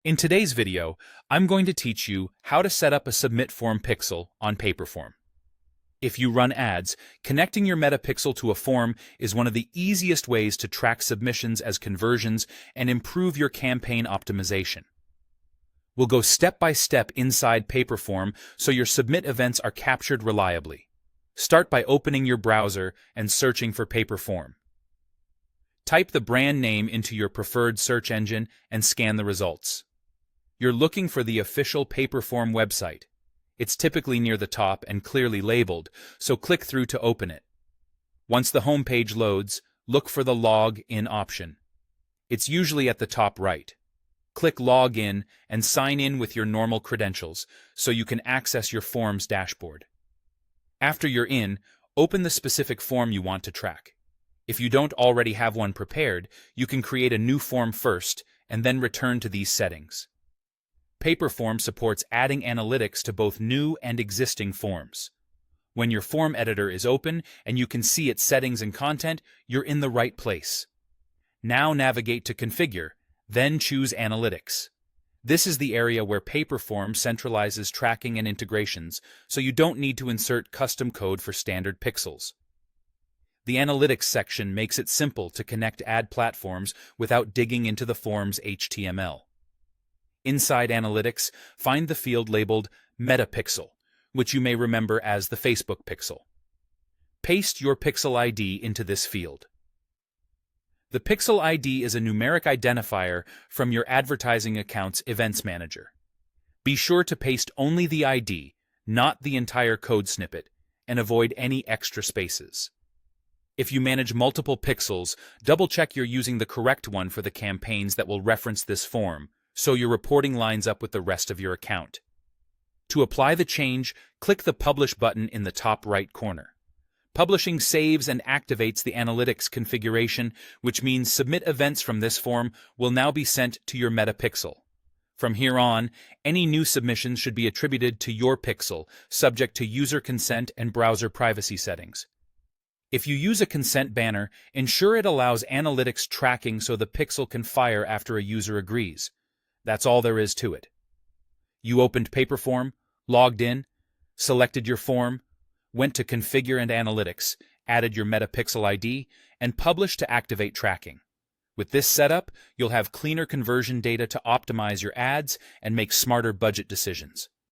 In today's video, I'm going to teach you how to set up a submit form pixel on Paperform. If you run ads, connecting your meta pixel to a form is one of the easiest ways to track submissions as conversions and improve your campaign optimization. We'll go step by step inside Paperform so your submit events are captured reliably. Start by opening your browser and searching for Paperform. Type the brand name into your preferred search engine and scan the results. You're looking for the official Paperform website. It's typically near the top and clearly labeled, so click through to open it. Once the home page loads, look for the Log In option. It's usually at the top right. Click Log In and sign in with your normal credentials so you can access your form's dashboard. After you're in, open the specific form you want to track. If you don't already have one prepared, you can create a new form first and then return to these settings. Paperform supports adding analytics to both new and existing forms. When your form editor is open and you can see its settings and content, you're in the right place. Now navigate to Configure, then choose Analytics. This is the area where Paperform centralizes tracking and integrations, so you don't need to insert custom code for standard pixels. The Analytics section makes it simple to connect ad platforms without digging into the form's HTML. Inside Analytics, find the field labeled Metapixel, which you may remember as the Facebook pixel. Paste your pixel ID into this field. The pixel ID is a numeric identifier from your advertising account's Events Manager. Be sure to paste only the ID, not the entire code snippet, and avoid any extra spaces. If you manage multiple pixels, double-check you're using the correct one for the campaigns that will reference this form, so your reporting lines up with the rest of your account. To apply the change, click the Publish button in the top right corner. Publishing saves and activates the analytics configuration, which means submit events from this form will now be sent to your meta pixel. From here on, any new submissions should be attributed to your pixel, subject to user consent and browser privacy settings. If you use a consent banner, ensure it allows analytics tracking so the pixel can fire after a user agrees. That's all there is to it. You opened Paperform, logged in, selected your form, went to Configure and Analytics, added your Metapixel ID, and published to activate tracking. With this setup, you'll have cleaner conversion data to optimize your ads and make smarter budget decisions.